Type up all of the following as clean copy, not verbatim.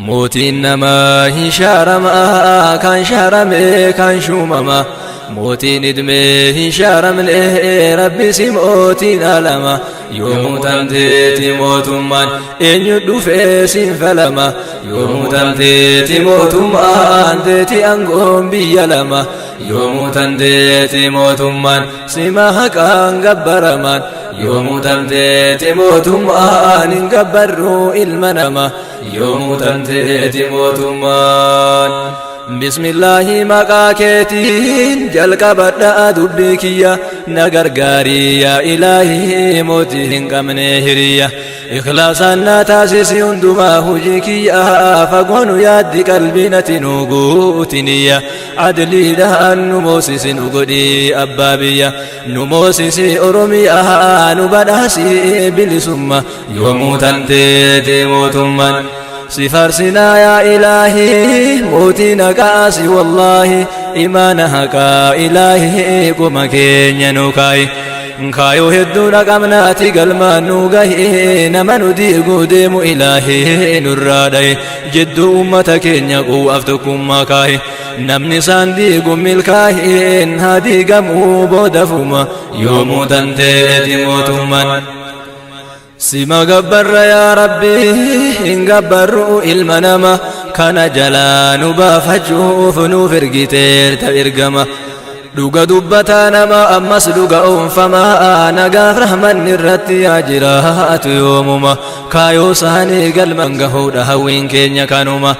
موتي إنما هي شارما كان شارمي كان شومما موتي ندمي هي شارم ربي سموتي نالما يوم تمتي موت من إن يدو فيسين فلما يوم تمتي موت من تي أنقوم بيلما يوم تمتي موت من سماها كان قبرما يوم تمتي موت من قبرو المنما يوم تمتي موت من بسم الله مقاكتين جلق بدأ دبكيا نغرغاري يا إلهي موتين كمنه هريا إخلاصنا تاسيسي اندما هجيكيا فقون يادي قلبنا تنوغوتنيا عدلي دهان نموسيس نغدي أبابيا نموسيس أرميا نبداسي بلسمة يوم تنتي موتمن سفرسنا يا إلهي موتنا كاسي والله إيمانها كا إلهي قم كينيا نوكاي كايو هدونا قمناتي قلما نوغاي نمنو ديقو ديمو إلهي نرادي جدو أمتا كينيا قوفتكم ماكاي نمني سانديقو ملكاي هادي قمو بودفوما يومو تنتي موتوما سما قبر يا ربي إن قبروا المنما كان جلان بافجوف نوفرقتير تإرقما دوغا دبتا نما أمس دوغا فما نقاف رحمن الرتي يا جراحات يومما كايو ساني قلمن قهود هوين كينيا كانوما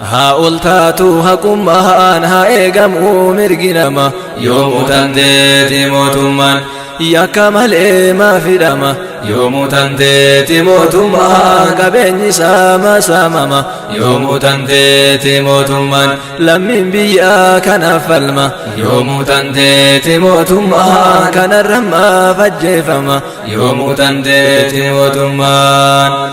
ها أولتاتو هكما ها إيقامو مرقنما يوم تندي موتما يا كمال ما في دما يوم تنتي موتما كبني سما سما يوم تنتي موتما لمن بيا كان فلما يوم تنتي موتما كان الرما فجفما يوم تنتي موتما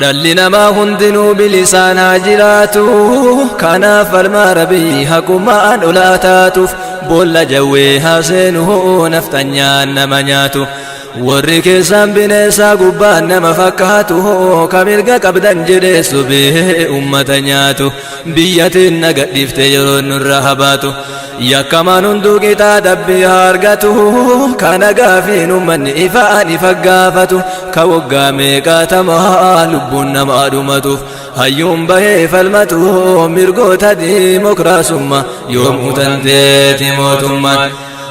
دلنا ما هندنو بلسانا جراتو كان فلما ربي هكما أن أولاتاتف بولا جوي حسنه نفتنيا نمانياتو warri keessan bineensa gubbaan nama fakkaatu ka mirga qabdan jedhee subee ummata nyaatu biyyatiin nagadhiifte yeroo nurra habaatu yakkamaan hunduu qixaa dabbii argatu kana gaafiin ummanni ifaan ifa gaafatu ka waggaa meeqaatamaa lubbuun nama dhumatuuf hayyuun bahee falmatu mirgoota diimokiraasummaa yoomuu tanteeti mootummaan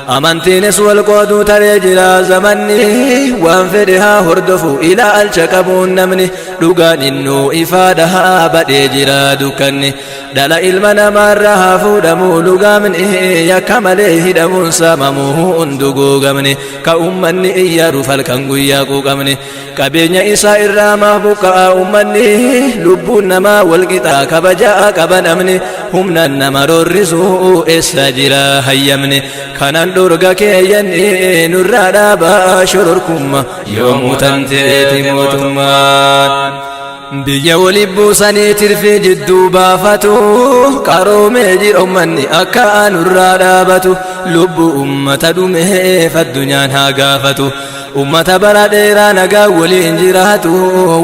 أمانتينس والقودو تريجلا زمني وانفدها هردفو إلى الشكبون نمني لغان إنو إفادها بديجلا دكني دلا إلمنا مرها فودمو لغا من إيه كماليه دمون ساممو اندقو غمني كأمني إيارو فالكنغو ياقو غمني كبينيا إسا إرامه بكا أمني لبو نما والقطا كبجاء كبنمني همنا نمرو الرزو إساجلا هيمني كانان درغا كيني نرادا باشركم يوم تنتهي موتمان بيا ولبو سني ترفي جدو بافتو كارو ميجر أمني أكا نرادا باتو لبو أمتا دومه فالدنيا ناقافتو أمتا براديرا نقا ولي انجراتو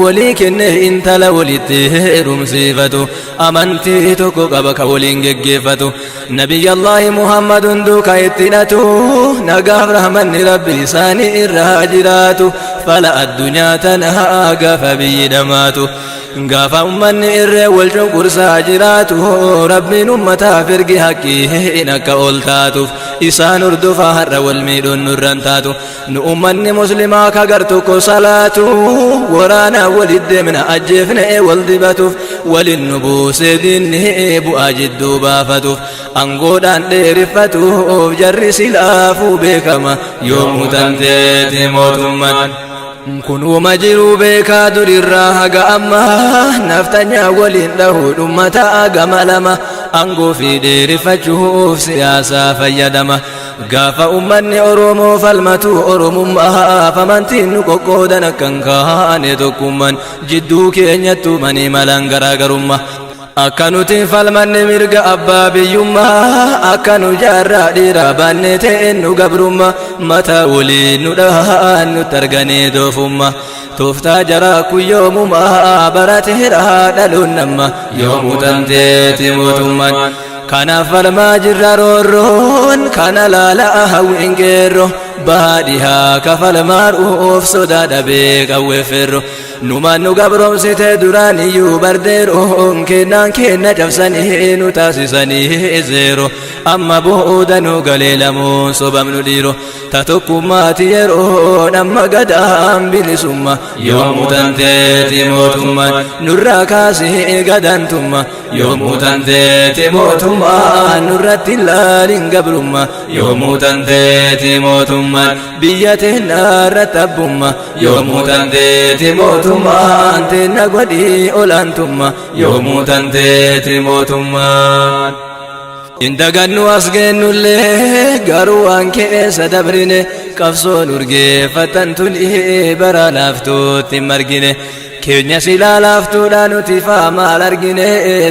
ولي كنه انتلا ولي تهرم سيفتو أمنتي توكو قبك ولي انجيفتو نبي الله محمد دوكا اتناتو نقا رحمن ربي ساني الراجراتو فلا الدنيا تنهاقا فبي دماتو غافا أمني إرّي والجنقر ساجراتو ربي نمتا فرقي حقي إنك أولتاتو إسان اردفا هر والميدون نرانتاتو نؤمني مسلما كغرتكو صلاتو ورانا ولد من أجفنا والدباتو وللنبوس ديني بؤجدو بافتو أنقودان ديرفتو جر سلافو بكما يوم تنتهي موتمان كنوا مجروا بيكا در الراها أما نفتنيا ولين له دمتا أقملما أنقو في دير فجوف سياسة فيدما غاف أمني أرومو فالمتو أروم فمن تنكو قودنا كان كان تكمن جدو كينيتو مني ملان غراغرما akkanuti falmanne mirga abbaa biyyummaa akkanu jaarraa dhiiraa baanne ta'en nu gabrummaa mataa waliin nu dhahaan nutti arganii doofummaa tooftaa jaraa kun yoomumaa barateedhaa dhaloon namma yoomuu tanteeti mootummaan kanaaf falmaa jirra roorroon kana laalaa hawwiin qeerroo baadhiyaa kafalmaa dhuuf sodaa dhabee qawweefferro numaan nu gabroomsite duraan iyyuu bardeeroon kennaan kenna cabsanii nu taasisanii zeero amma booda nu galee lamuun sobamnu dhiiro ta tokkummaati yeroon amma gadaan bilisumma yoomuu tanteeti mootummaan nurraa kaasee gadantumma yoomuu tanteeti mootummaan nurratti laalin gabrumma yoomuu tanteeti mootummaan biyya teennaarra tabbumma yoomuu tanteeti mootummaan teenna godhii olaantumma yoomuu tanteeti mootummaan indagannu as geennullee garuu waan keessa dabrine qabsoon urgeeffatan tulii bara laaftuutti margine keenya silaa laaftuudha nuti maal argine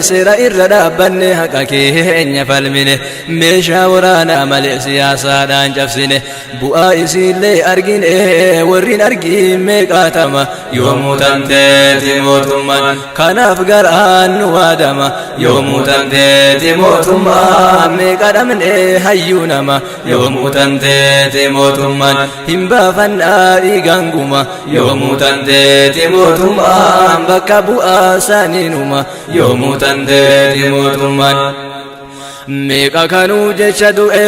seera irra dhaabbanne haqa keenya falmine meeshaa waraanaa malee siyaasaadhaan cabsine bu'aa isiillee argine warrin argin meeqaatama yoomuu tanteeti mootummaan kanaaf garaan nu waadama yoomuu tanteeti mootummaan meeqa dhabne hayyuu nama yoomuu tanteeti mootummaan hin baafannaa dhiigaan guma yoomuu tanteeti mootummaan bakka bu'aa saaninuma yoomuu tanteeti mootummaan meeqa kanuu jecha du'e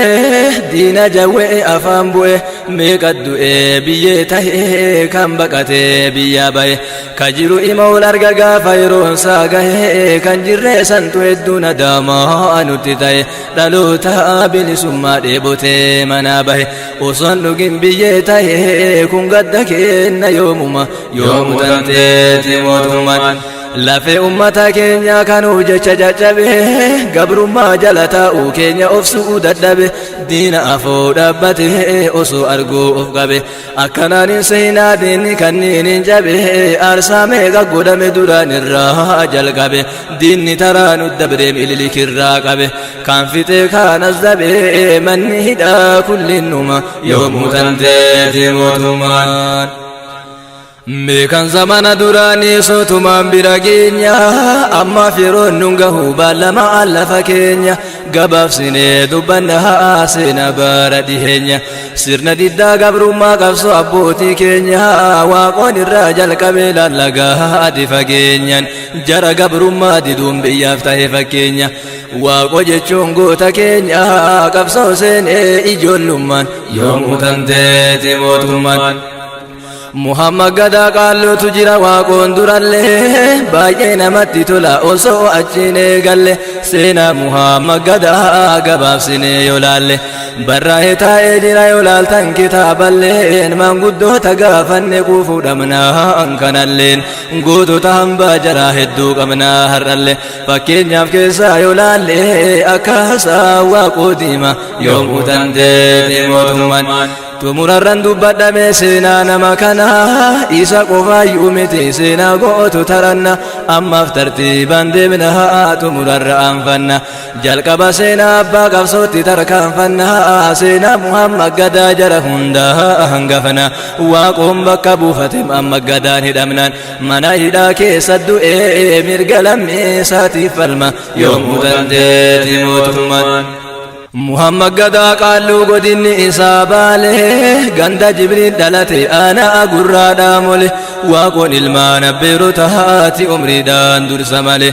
diina jawwee afaan bu'e meeqa du'e biyyee tahee kan baqatee biyyaa baye ka jiru ima ol arga gaafa yeroonsaa gahe kan jirree santu hedduu nadaamaa nutti ta'e dhaloota bilisummaa dheebotee manaa bahe osoon dhugin biyyee tahee kun gadda kenna yoomuma yoomuu tanteeti mootummaan lafee ummata keenya kanuu jecha jajjabe gabrummaa jala taa'uu keenya obsuu dadhabe diina afoo dhaabbate osoo arguu of qabe akkanaan hin seenaa diinni kanniin hin jabe aarsaa meeqa godhame duraan irraa jalqabe diinni taraa nu dabre mililikirraa qabe kan fixee kaanas dabe manni hidhaa kullinnuma yoomuu tanteeti mootummaan meekan zamana duraanii sotumaan bira geenya ammaaf yeroon nun gahuu baalamaan lafa keenya gabaabsinee dubbanna seena bara dhiheenya sirna diddaa gabrummaa qabsoo abbootii keenya waaqoon irraa jalqabee lallagaa adi fageenyan jara gabrummaa diduun biyyaaf ta'e fakkeenya waaqo jechuun goota keenya qabsoo seenee ijoollummaan yoomuu tanteeti mootummaan Muhammad gadaa qaalluutu jira waaqoon durallee baay'ee namatti tola osoo achiin eegalle seenaa Muhammad gadaa gabaabsinee yoo laalle barraa'ee taa'ee jira yoo laaltan kitaaballeen maanguddoota gaafanne quufuu dhabnaa kanalleen gootota hambaa jaraa hedduu qabnaa har'alle fakkeenyaaf keessaa yoo laalle akkaasaa waaqoo diima yoomuu tanteeti mootummaan tumurarran dubbadhame seenaa nama kana isa qofaayyuu miti seenaa gootu taranna ammaaf tartiibaan deemna tumurarra aanfanna jalqaba seenaa abbaa qabsootti tarkaanfanna seenaa Muhammad gadaa jara hundaa hangafana waaqoon bakka buufate Muhammad gadaan hidhamnaan mana hidhaa keessa du'ee mirga lammeessaatiif falma yoomuu tanteeti mootummaan Muhammad gadaa qaalluu godinni isaa baale ganda Jibriil dhalate aanaa gurraadhaa mole waaqoon ilmaan abbeerotaati umriidhaan dursa male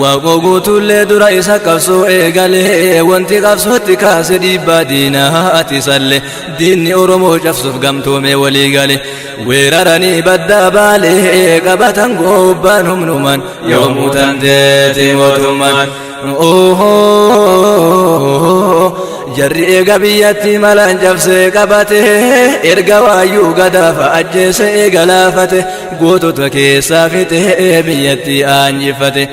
waaqoo guutullee dura isa qabsoo eegale wanti qabsootti kaase dhiibbaa diinaati salle diinni Oromoo cabsuuf gamtoome walii gale weeraranii baddaa baale qabatan gobbaan humnumaan yoomuu tanteeti mootummaan jarri eega biyyatti malaan cabsee qabate erga waayyuu gadaafa ajjeese eega laafate gootota keessaa fixe biyyatti aanjifate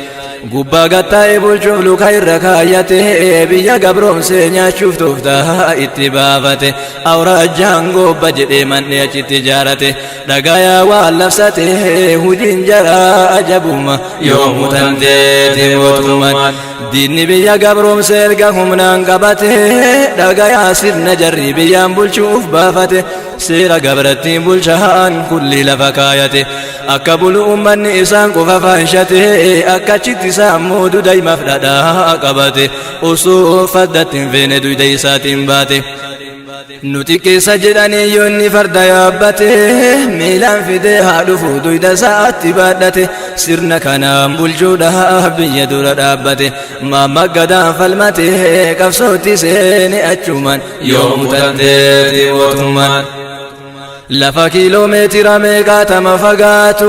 gubbaa gattaa'e bulchuuf luka irra kaayyate biyya gabroomsee nyaachuuf tooftaa itti baafate awraajjaan gobba jedhee man'ee achitti ijaarate dhagayaa waan labsate hujiin jaraa ajabuma yoomuu tanteeti mootummaan diinni biyya gabroomsee erga humnaan qabate dhagayaa sirna jarri biyyaan bulchuuf baafate seera gabrattiin bulchaan kulli lafa kaayate akka bulu ummanni isaan qofa faanshate akkachitti isaan moodu daa'imaaf dhadhaa qabate osoo faddatti hin feene duyda isaatiin baate nuti keessa jedhanii yoonni farda yaabbate miilaan fidee haa dhufu duyda isaatti baadhate sirna kanaan bulchuudhaaf biyya dura dhaabbate maamma gadaan falmate qabsootti seene achumaan yoomuu tanteeti mootummaan lafa kiiloomeetira meeqaatama fagaatu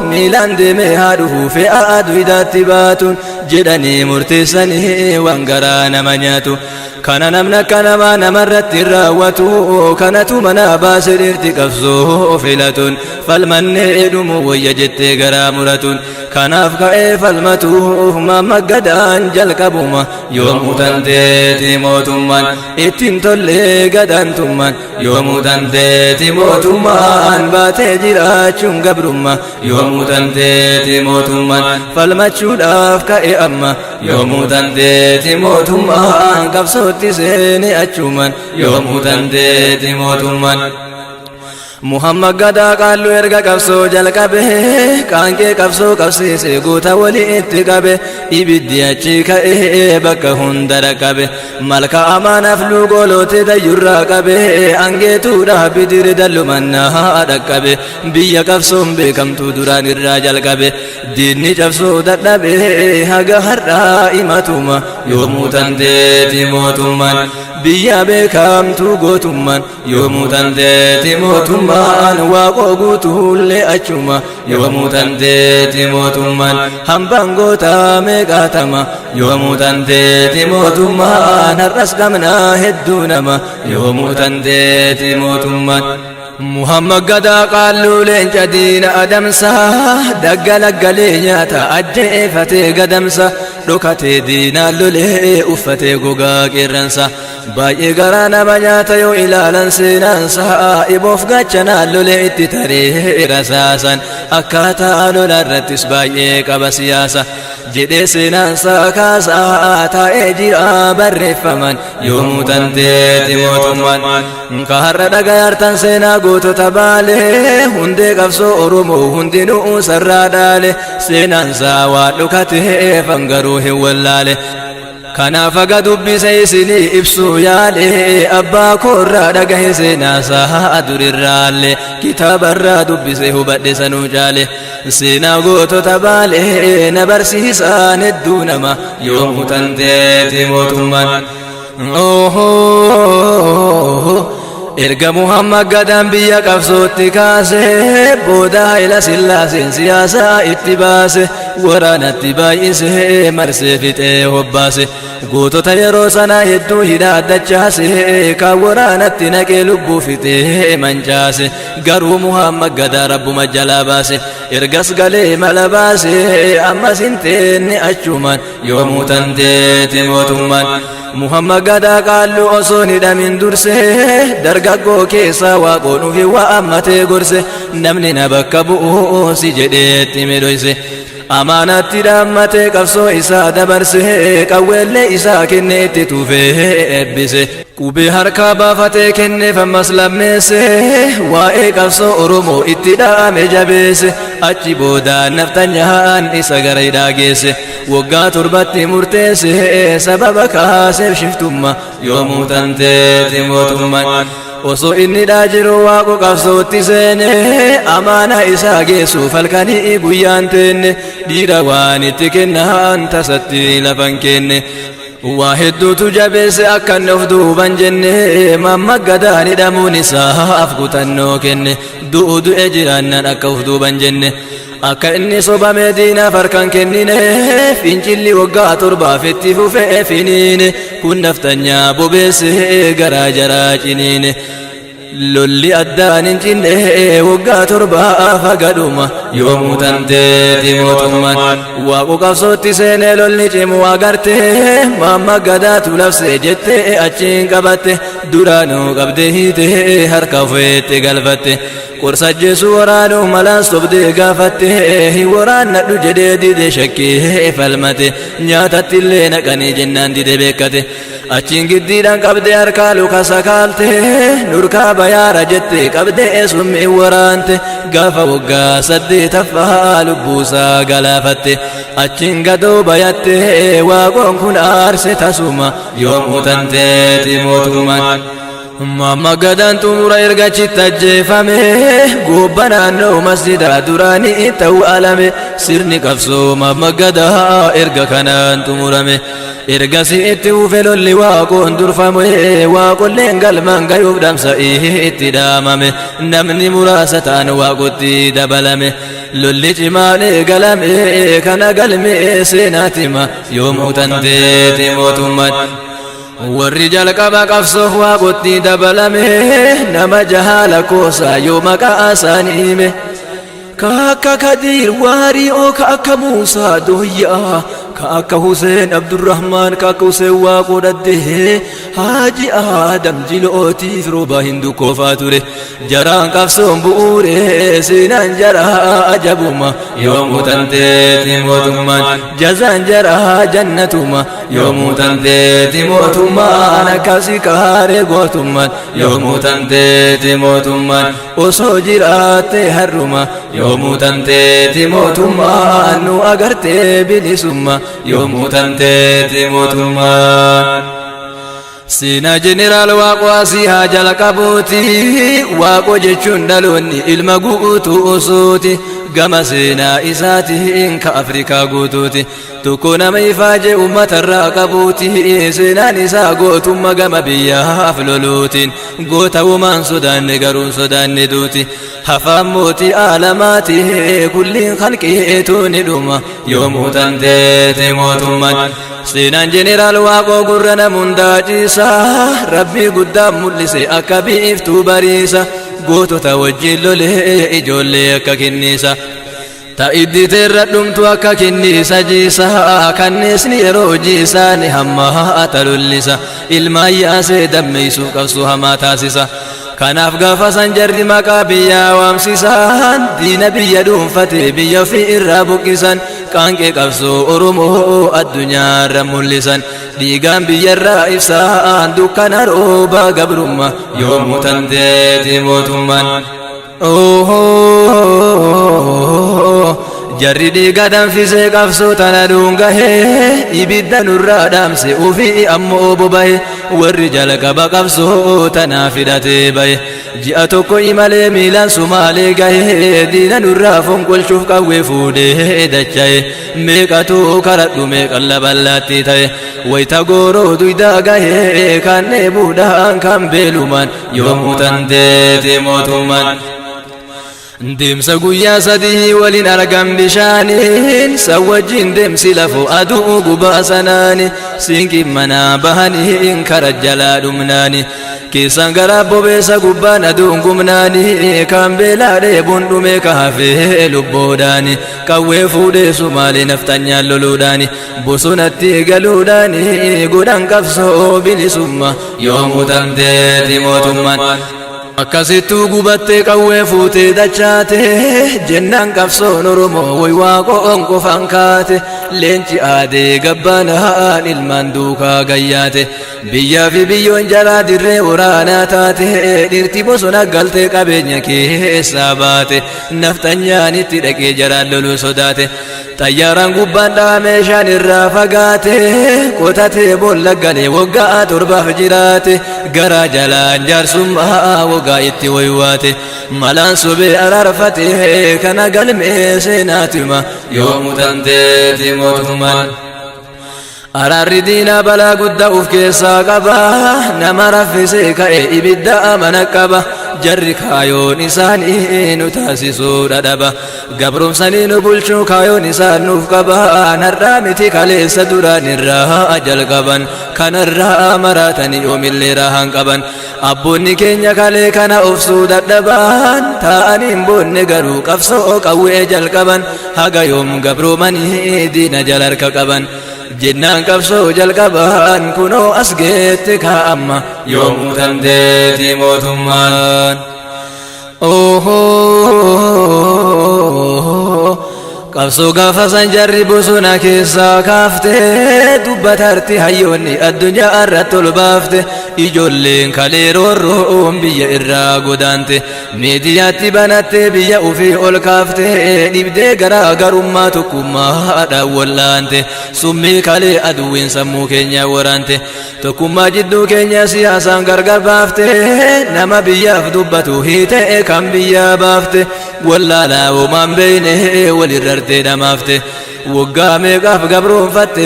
miilaan deemee haa dhufu fe'aa duydaatti baatuun jedhanii murteessanii waan garaa nama nyaatu kana namni akka namaa namarratti raawwatu kanatu mana baase dhirti qabsoo filatuun falmannee dhumu wayya jettee garaa muratuun kanaaf ka'ee falmatuuf maamma gadaan jalqabuma yoomuu tanteeti mootummaan ittiin tollee gadaantummaan yoomuu tanteeti mootummaan baatee jiraachuun gabrummaa yoomuu tanteeti mootummaan falmachuudhaaf ka'e amma yoomuu tanteeti mootummaan qabsootti seene achumaan yoomuu tanteeti mootummaan Muhammad gadaa qaallu erga qabsoo jalqabe qaanqee qabsoo qabsiise goota walitti qabe ibiddi achi ka'ee bakka hunda dhaqqabe malka amaanaaf luugoloote dayyurraa qabe angeetuudhaa bidiri dallumannaa dhaqqabe biyya qabsoon beekamtuu duraan irraa jalqabe diinni cabsoo dadhabe haga har'aa imatuma yoomuu tanteeti mootummaan biyya beekamtuu gootummaan yoomuu tanteeti mootummaan waaqoo guutuullee achuma yoomuu tanteeti mootummaan hambaan gootaa meeqaatama yoomuu tanteeti mootummaan har'as qabnaa hedduu nama yoomuu tanteeti mootummaan Muhammad gadaa qaallu leenca diina adamsa daggalaggalee nyaata ajjeefatee gadamsa dhokatee diinaan lolee uffatee gogaa qeerransa baay'ee garaa nama nyaata yoo ilaalan seenaansa iboof gachanaan lolee itti taree rasaasan akkaataa lolaarrattis baay'ee qaba siyaasa jedhee seenaansa kaasaa taa'ee jira barreeffaman yoomuu tanteeti mootummaan ka har'a dhagayaartan seenaa gootota baale hundee qabsoo oromoo hundinuu sarraa dhaale seenaansa waan dhokatee fangaruu hin wallaale kanaaf aga dubbise isinii ibsuu yaale abbaa koorraa dhagahe seenaasaa durirraalle kitaabarraa dubbise hubadhe sanuu caale seenaa gootota baale na barsiisaan hedduu nama yoomuu tanteeti mootummaan erga Muhammad gadaan biyya qabsootti kaase booda Haayila Sillaaseen siyaasaa itti baase waraanatti baay'ise marsee fixee hobbaase gootota yeroo sana hedduu hidhaa addachaase kan waraanatti naqee lubbuu fixee mancaase garuu Muhammad gadaa rabbuma jalaa baase ergas galee mala baase ammas hin teenne achumaan yoomuu tanteeti mootummaan Muhammad gadaa qaallu osoo hidhamin durse dargaggoo keessa waaqoon ufi waammatee gorse namni na bakka bu'u si jedheetti midhoyse amaanatti dhaammatee qabsoo isaa dabarse qawweellee isaa kenne itti tuufee eebbise qubee harkaa baafatee kenneef ammas lammeesse waa'ee qabsoo oromoo itti dhaame jabeesse achi booda naftanyaan isa gara hidhaa geesse waggaa 7 murteesse sababa kaaseef shiftummaa yoomuu tanteeti mootummaan osoo inni jiru waaqo qabsootti seene amaana isaa geessuuf halkanii guyyaan teenne dhiira waan itti kennaan tasatti lafan kenne waa hedduutu jabeesse akkan of duuban jenne Muhammad gadaan hidhamuun isaaf kutannoo kenne du'u du'e jiraannan akka of duuban jenne akka inni sobame diinaaf harkan kennine fincilli waggaa 7 itti fufee finiine kun naftanyaa bobeesse garaa jaraa ciniine lolli addaan hin cinne waggaa torbaa fagadhuma yoomuu tanteeti mootummaan waaqu qabsootti seenee lolli cimu agarte mamma gadaatu labse jette achiin qabatte duraanuu qabde hiite harka feette galfatte qorsa jeesu waraanuu malaan sobdee gaafatte hin waraannadhu jedhee dide shakkii falmate nyaatatti illee naqanii jennaan dide beekkate achiin giddiidhaan qabde harkaa luka sakaalte nurkaa bayaara jette qabde summi waraante gaafa waggaa 8 lubbuusaa galaafatte achiin gadoo bayatte waaqoon kun aarse tasuma yoomuu tanteeti mootummaan mamma gadaan xumura ergachitti ajjeefame gobba naannoo masjidaa duraanii ta'uu alame sirni qabsoo mamma gadaa erga kanaan xumurame ergasi itti ufe lolli waaqoon durfame waaqolleen galmaan gayuuf dhamsa itti dhaamame namni muraasa ta'an waaqotti dabalame lolli cimaalee galame kana galme seenaatima yoomuu tanteeti mootummaan warri jalqaba qabsoof waaqotti dabalame nama jahaala koosaa yoo maqaa isaanii hime ka akka Kadiir Waari'oo ka akka Muusaa Dooyyaa ka akka Huseen Abdurrahmaan ka akka Huseen Waaqoo Dhaddee Haaji Aadam Jilootiif rooba hindu koofaa ture jaraan qabsoon bu'uure seenaan jaraa ajabuma yoomuu tanteeti mootummaan jazaan jaraa jannatuma yoomuu tanteeti mootummaan akkasi kaaree gootummaan yoomuu tanteeti mootummaan osoo jiraatte harruma yoomuu tanteeti mootummaan nu agartee bilisumma yoomuu tanteeti mootummaan seenaa jeneraal waaqoo asii haa jalqabuuti waaqoo jechuun dhaloonni ilma guutuu osooti gama seenaa isaatiin ka Afrikaa guutuuti tokko nama ifaaje uummatarraa qabuuti seenaan isaa gootummaa gama biyyaaf loluutiin goota uumaan sodaanne garuun sodaanne duuti hafaan mootii aalamaati kulliin halqeetu ni dhuma yoomuu tanteeti mootummaan seenaan jeneraal waaqoo gurra namundaa ciisa rabbii guddaa mul'ise akka biiftuu bariisa gootota wajjin lolee ijoollee akka kinniisa ta'idditeerra dhumtu akka kinniisa jiisa kanneesni yeroo jiisaani hamma talullisa ilmaan yaasee dammeessuu qabsoo hamaa taasisa kanaaf gaafa san jarri maqaa biyyaa waamsisan diina biyya dhuunfate biyya ofii irraa buqqisan qaanqee qabsoo Oromoo addunyaarra mul'isan dhiigaan biyyarraa ibsaan dukkana rooba gabrummaa yoomuu tanteeti mootummaan jarri dhiiga danfisee qabsoo tana dhungahee ibidda nurraa dhaamse ufii ammoo bobahe warri jalqaba qabsoo tana fidhatee bahe ji'a tokko imalee miilaan sumaalee gahee diina nurraa fonqolchuuf qawwee fuudhee dachaa'e meeqatu karadhu meeqan laballaatti ta'e wayita gooroo duydaa gahee kan dheebuudhaan kan beelumaan yoomuu tanteeti mootummaan deemsa guyyaa 3 waliin argan bishaaniin san wajjin deemsi lafoo aduu gubaa sanaani siinqii manaa bahaniin kara jalaa dhumnaani keessan garaa bobeessa gubbaan aduun gumnaani kan beelaa dheebuun dhume ka hafee lubboodhaani qawwee fuudhee sumaalee naftanyaan loluudhaani bosonatti galuudhaani godhan qabsoo bilisummaa yoomuu tanteeti mootummaan akkasittuu gubattee qawwee fuutee dachaate jennaan qabsoon Oromoo way waaqoon qofaan kaate leenci aadee gabbaanaan ilmaan duukaa gayyaate biyyaa fi biyyoon jalaa dirree waraanaa taate dhirti bosona galtee qabeenya keessaa baate naftanyaan itti dhaqee jaraan loluu sodaate xayyaaraan gubbaan dha'a meeshaan irraa fagaate qotatee boolla galee waggaa 7 jiraate garaa jalaan jaarsummaa waggaa itti waywaate malaan sobee araarfate kana galmee seenaatima yoomuu tanteeti mootummaan araarri diinaa balaa guddaa uf keessaa qaba nama raffisee ka'e ibidda amana qaba jarri kaayoon isaanii nu taasisuu dhadhaba gabromsanii nu bulchuu kaayoon isaan nuuf qaba narraa miti kaleessa duraan irraa jalqaban kanarraa maraatanii yoomillee rahan qaban abboonni keenya kalee kana ofsuu dadhaban ta'aniin boonne garuu qabsoo qawwee jalqaban haga yoom gabroomanii diina jalarka qaban jennaan qabsoo jalqaban kunoo as geette kaa'amma yoomuu dandeeti mootummaan qabsoo gaafa san jarri bosona keessaa kaaftee dubbatarti hayyoonni addunyaa irratti ol baafte ijoolleen kalee roorroon biyya irraa godaante miidiyaatti banattee biyya ufii ol kaafte dhibdee garaagarummaa tokkummaadhaan wallaante summii kalee aduwwiin sammuu keenya waraante tokkummaa jidduu keenya siyaasaan gargar baafte nama biyyaaf dubbatu hiitee kan biyyaa baafte wallaalaa uumaan beeyne walirrarte dhamaafte waggaa meeqaaf gabroonfatte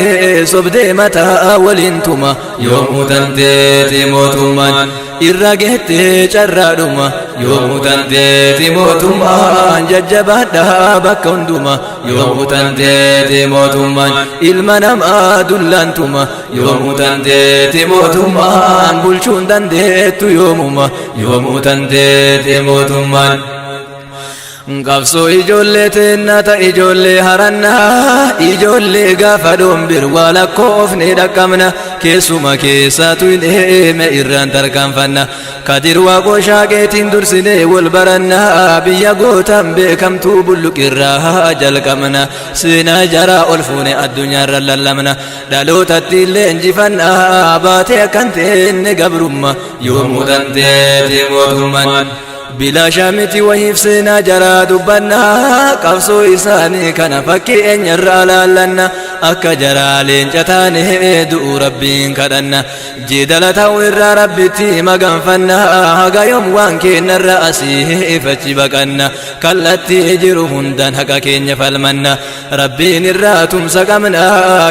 sobdee mataa waliin tuma yoomuu dandeeti mootummaan irra geette carraadhuma yoomuu dandeeti mootummaan jajjabaadhaa bakka hunduma yoomuu dandeeti mootummaan ilma namaa dullaantuma yoomuu dandeeti mootummaan bulchuun dandeettu yoomuma yoomuu dandeeti mootummaan qabsoo ijoollee teennata ijoollee harannaa ijoollee gaafa dhombir waa lakkoofne dhaqqabna keessuma keessaatu hin eeme irraan tarkaanfanna kadir waaqoo shaaqeetiin dursinee wal barannaa biyya gootan beekamtuu bulluqirraa jalqabna seenaa jaraa ol fuune addunyaarra lallabna dhalootatti illee injifannaa baatee akkan teenne gabrumma yoomuu dandeeti mootummaan bila shamiti wahiif seenaa jaraa dubbanna qabsoo isaanii kana fakkeenyarraa laallanna akka jaraa leenca taane du'u rabbiin kadhanna jeedala ta'u irraa rabbitti maganfanna haga yoom waan keenyarra asii fachi baqanna kallattii jiru hundaan haqa keenya falmanna rabbiin irraa tumsa qabna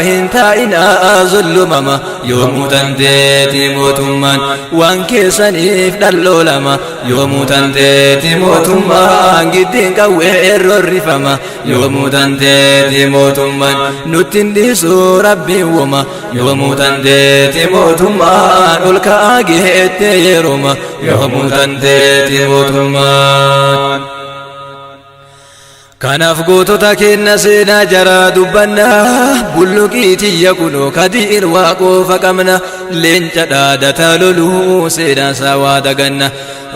hin taa'inaa zullumama yoomuu dandeeti mootummaan waan keessaniif dhalloolama yoomuu dandeeti mootummaan giddiin qawwee errorrifama yoomuu dandeeti mootummaan nuttin dhiisuu rabbiin woma yoomuu dandeeti mootummaan ol ka'aa geette yeroma yoomuu dandeeti mootummaan kanaaf gootota kenna seenaa jaraa dubbanna bulluqii tiyya kunoo kadiir waaqoofa qabna leenca dhaadata loluu seenaa isaa waa daganna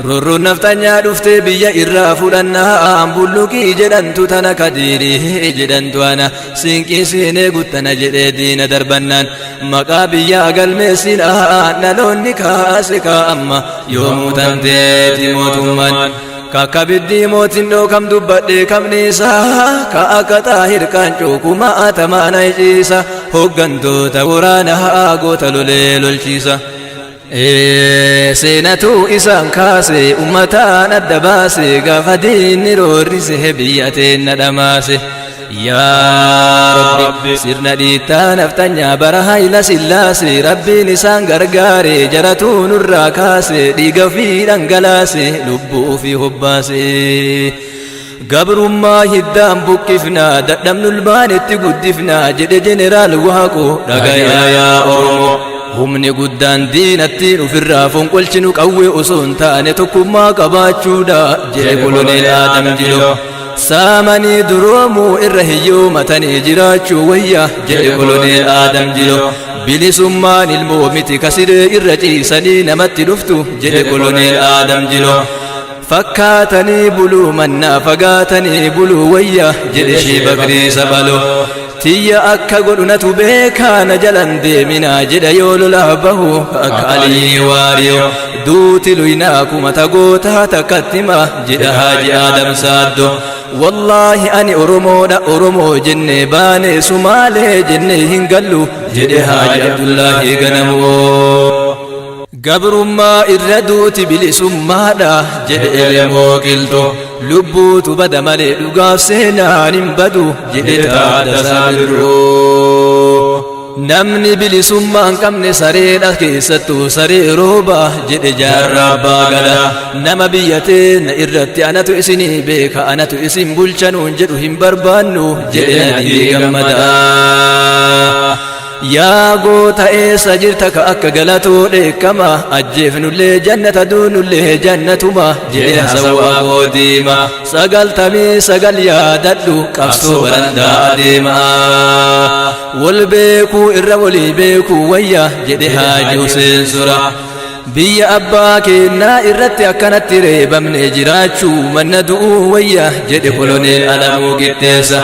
roorroon naftanyaa dhuftee biyya irraa fudhannaa bulluqii jedhantu tana kadiirii jedhantu ana siinqii siinee guttana jedhee diina darbannaan maqaa biyyaa galmeessinaa dhaloonni kaase kaa'amma yoomuu dandeeti mootummaan kakka biddii mootin dhookam dubbadhee kabniisa ka akka xaahir qancoo kumaa tamaana iciisa hoggantoota waraanaa goota lolee lolchiisa seenatu isaan kaase ummataan adda baase gaafa diinni roorrise biyya teenna dhamaase yaa rabbi sirna dhiittaa naftanyaa bara hayla sillaase rabbiin isaan gargaare jaratuu nurraa kaase dhiiga ofii dhangalaase lubbuu ofii hobbaase gabrummaa hiddaan buqqifnaa dadhabnulbaanetti guddifnaa jedhe jeneraal waaqoo dhagayaa yaa oromoo humni guddaan diinattiin ufirraa fonqolchinu qawwee osoo hin taane tokkummaa qabaachuudha jedhe koloneel Aadam Jiloo saamanii duroomuu irra hiyyoomatanii jiraachuu wayya jedhe koloneel Aadam Jiloo bilisummaan ilmoo miti kasiree irra ciisanii namatti dhuftu jedhe koloneel Aadam Jiloo fakkaatanii buluu mannaa fagaatanii buluu wayya jedhe Shii Bakrii Sabaloo tiyya akka godhunatu beekaana jalan deeminaa jedha yoo lolaa bahu akka Alii Waariyo duuti luynaa kumata gootaa takkattima jedha Haaji Aadam Saaddo wallaahi ani oromoodha oromoo jenne baane sumaalee jenne hin gallu jedhe Haaji Abdullaahi Ganamoo gabrummaa irra duuti bilisummaadha jedhe Elemoo Qilxoo lubbuutu bada malee dhugaaf seenaan hin badu jedhe Taaddasaa Birroo namni bilisummaan qabne sareedha keessattuu saree rooba jedhe jaarraa abbaa gadaa nama biyya teenya irratti anatu isinii beeka anatu isin bulchanuun jedhu hin barbaannu jedhe nadhii gammadaa yaa goota eessa jirta ka akka galatoo dheekkama ajjeefnullee jannata duunullee jannatuma jedhe sawwaa goodiima 99 yaadadhu qabsoo barandaa adeema wal beekuu irra walii beekuu wayya jedhe haaji Huseen Sura biyya abbaa keenyaa irratti akkanatti reebamne jiraachuu manna du'uu wayya jedhe koloneel Alamuu Qixxeessa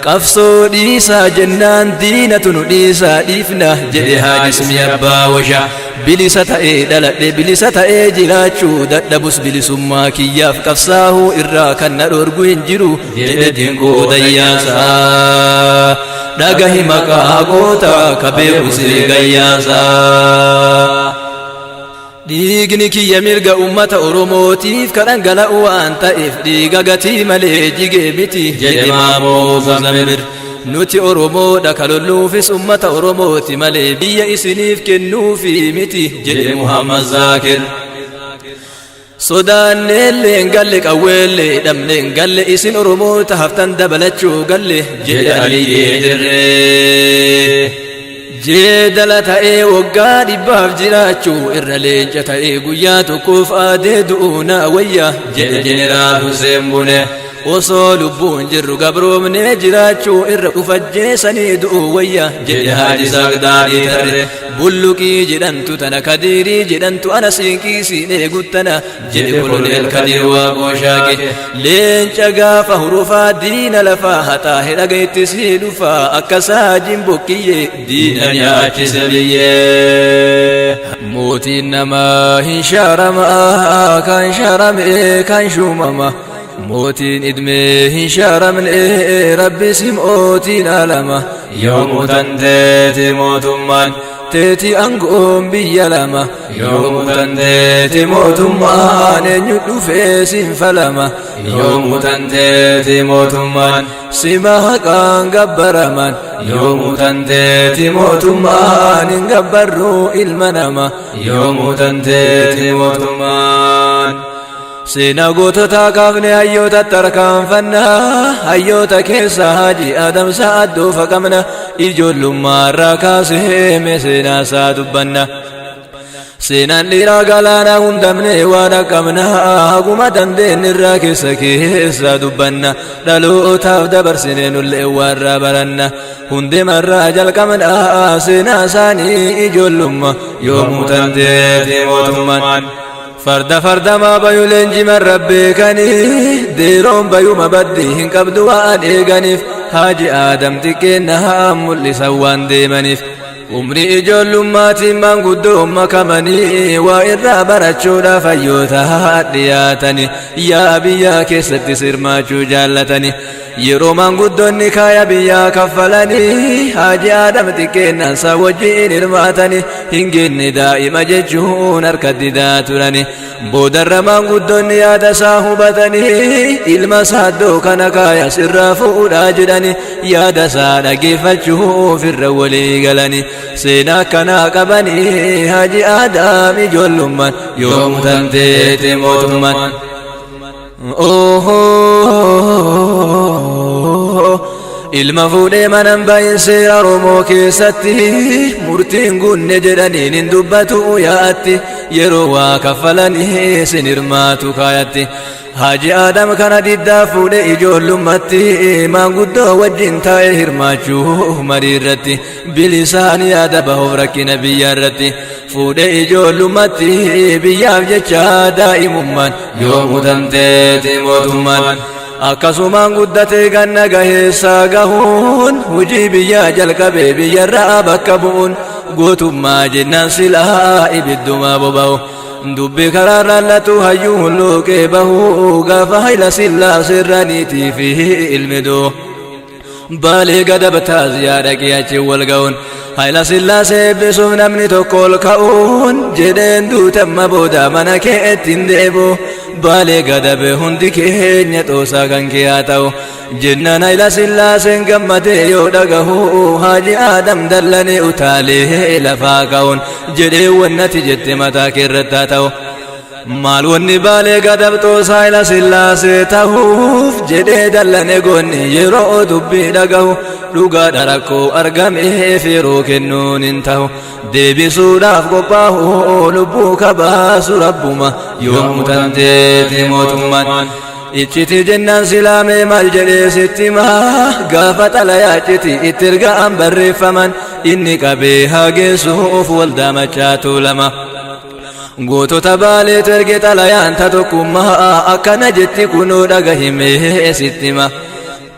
qabsoo dhiisaa jennaan diinatu nu dhiisaa dhiifna jedhe haaji Ismii abbaa washa bilisa ta'ee dhaladhe bilisa ta'ee jiraachuu dadhabus bilisummaa kiyyaaf qabsaahuu irraa kan na dhorgu hin jiru jedhe Dinquu Dayyaasaa dhagahi maqaa goota ka beeku siree Gayyaasaa dhiigni kiyya mirga ummata oromootiif ka dhangala'u waan ta'eef dhiiga gatii malee jigee miti jedhe Maamoo Zamir nuti oromoodha ka lolluufis ummata oromooti malee biyya isiniif kennuufi miti jedhe Muhammad Zaakir sodaanneelleen galle qawweellee dhabneen galle isin oromoota haftan dabalachuu galle jedhe Aliyyee Dirree jeedala ta'ee waggaa 100 jiraachuu irra leenca ta'ee guyyaa tokkoof aadee du'uu na wayya jedhe Jeneraal Hussein Bune osoo lubbuun jirru gabroomnee jiraachuu irra ufajjeessanii du'uu wayya jedhe Haaji Sagdaadii Tarre bulluqii jedhantu tana Kadiirii jedhantu ana siinqiisiin eeguttana jedhe koloneel Kadiir Waaqoo Shaaqe leenca gaafa hurufaa diina lafaa haxaa hedhaga itti sii dhufaa akka saajiin bokkiyyee diina nyaachise biyyee mootiin namaa hin shaaramaa kan shaarame kan shuumama mootiin idmee hin shaaramne rabbi simootiin alama yoomuu tanteeti mootummaan teeti aangoon biyya lama yoomuu tanteeti mootummaan eenyu dhufee sinfalama yoomuu tanteeti mootummaan sima haqaan gabbaraman yoomuu tanteeti mootummaan hin gabbarruu ilma nama yoomuu tanteeti mootummaan seenaa goototaa kaafne hayyoota tarkaanfannaa hayyoota keessa Haaji Adam Sa'ad doofa qabna ijoollummaarraa kaasee seenaa isaa dubbanna seenaan dhiiraa galaanaa hundamne waan qabna haguma dandeenyirraa keessa dubbanna dhalootaaf dabarsine nullee warraa baranna hundemarraa jalqabna seenaa isaanii ijoollummaa yoomuu tanteeti mootummaan farda farda ma bayu leenjima rabbeekanii deeroon bayuma baddi hin qabdu waan eeganiif Haaji Adam xiqqeennaa mul'isan waan deemaniif umrii ijoollummatiin maanguddoo makamanii waa irraa barachuudhaaf hayyoota dhiyaatanii yaa biyyaa keessatti sirmaachuu jaallatanii yeroo maanguddoonni kaaya biyyaa kaffalanii Haaji Adam xiqqeennaan isaa wajjiin hirmaatanii hin genne daa'ima jechuun harka didaa turanii boodarra maanguddoonni yaada isaa hubatanii ilma saaddoo kana kaaya sirraa fuudhaa jedhanii yaada isaa dhageeffachuuf irra walii galanii seenaa akkanaa qabanii Haaji Adam ijoollummaan yoomuu tanteeti mootummaan ilma fuudhee manan bayin seera Oromoo keessatti murtiin gunne jedhaniin hin dubbatu yaa'atti yeroo waa kaffalanii sin hirmaatu kaayatti Haaji Adam kana diddaa fuudhee ijoollummaatti maanguddoo wajjin taa'ee hirmaachuu marii irratti bilisaan yaada bahuuf rakkina biyya irratti fuudhee ijoollummaatti biyyaaf jecha daa'imummaan yoomuu tanteeti mootummaan akkasumaan guddatee ganna gaheessaa gahuun hujii biyyaa jalqabee biyyarraa bakka bu'uun gootummaa jennaan silaa ibiddumaa boba'u dubbi karaa raallatu hayyuu hulluuqee bahuu gaafa Hayila Sillaasee irraniitii fi ilmidoo baalee gadabtaa ziyaada qiyaachiin wal ga'uun Hayila Sillaasee eebbisuuf namni tokko ol ka'uun jedheen duutamma booda mana keetti hin deebi'u baalee gadabe hundi keenya xoosaa kan kee haa ta'u جنان إلى سلاسين قمته يودقه حاجي آدم دلني أتاليه لفاقون جدي والنتيجة متاك الرتاتو مال والنبالي قدبتو سايلا سلاسي تهوف جدي دلني قوني يرو دبي دقه لغا دركو أرقمه في روك النون انتهو ديبي سوداف قباه لبوك باس ربما يوم تنتيت موتمان ichiti jennaan silaamee maal jedhee sitti maa gaafata layaachiti ittirga'an barreeffaman inni qabee hageessuuf waldaa machaatu lama gootota baalee terge xalayaan ta tokkummaa akkana jetti kunoo dhagahimee sitti maa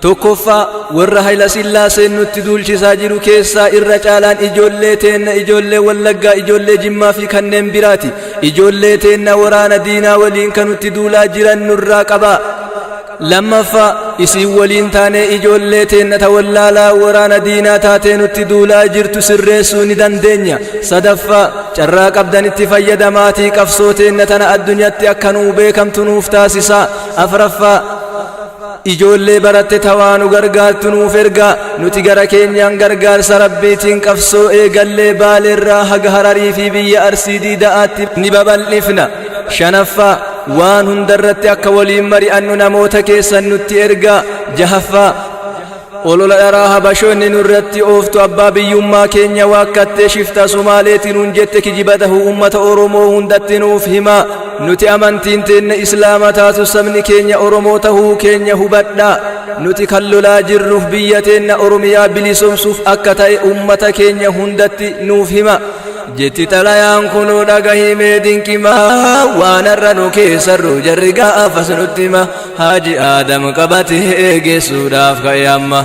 tokkoffaa warra Hayila Sillaaseen nutti duulchisaa jiru keessaa irra caalaan ijoollee teenna ijoollee Wallaggaa ijoollee Jimmaa fi kanneen biraati ijoollee teenna waraana diinaa waliin kan nutti duulaa jiran nurraa qabaa lammaffaa isin waliin taanee ijoollee teenna ta wallaalaa waraana diinaa taatee nutti duulaa jirtu sirreessuu ni dandeenya sadaffaa carraa qabdanitti fayyadamaatii qabsoo teenna tana addunyaatti akka nuu beekamtu nuuf taasisaa afraffaa ijoollee baratte tawaanu gargaartu nuuf ergaa nuti gara keenyaan gargaarsa rabbiitiin qabsoo eegallee baaleerraa haga Hararii fi biyya Arsii Diidaatti ni babal'ifna shanaffaa waan hundarratti akka waliin mari'annu namoota keessan nutti ergaa jahaffaa olola dharaa habashoonni nurratti ooftu abbaa biyyummaa keenya waakkattee shifta Somaaleetiin hun jette kijiba tahuu ummata Oromoo hundatti nuuf himaa nuti amantiin teenna islaama taatu sabni keenya Oromoo tahuu keenya hubadhaa nuti kan lolaa jirruuf biyya teenna Oromiyaa bilisoomsuuf akka ta'e ummata keenya hundatti nuuf hima jetti xalayaan kunuu dhagahimee dinqimaa waan har'a nu keessarru jarri gaafas nutti hima Haaji Aadam qabatee geessuudhaaf ka'e amma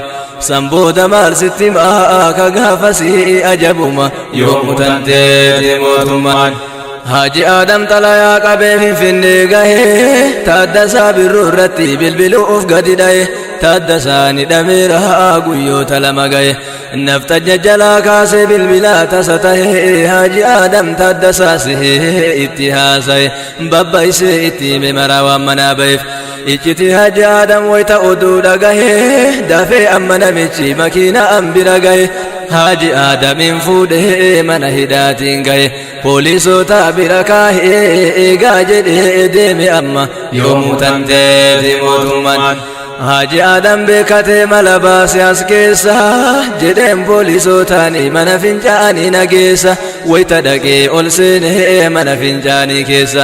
sanbooda maal sitti himaa ka gaafasii ajabuma yoomuu tanteeti mootummaan Haaji Aadam xalayaa qabee Finfinnee gahee Taaddasaa Birruu irratti bilbiluuf gadi dha'e Taaddasaa ni dhameera guyyoota lama gahe naftajja jalaa kaasee bilbilaa tasa ta'e Haaji Aadam Taaddasaa sihee itti haasaye babbaisee itti hime maraa waan manaa ba'eef ichiti Haaji Aadam wayita oduu dhagahee dafee amma namichi makiinaan bira gahe Haaji Aadamin fuudhee mana hidhaatiin gahe poolisoota bira kaahee eegaa jedhee deeme amma yoomuu tanteeti mootummaan Haaji Aadam beekatee mala baase as keessa jedheen poolisootaani mana fincaanii nageessa wayita dhaqee ol seenee mana fincaanii keessa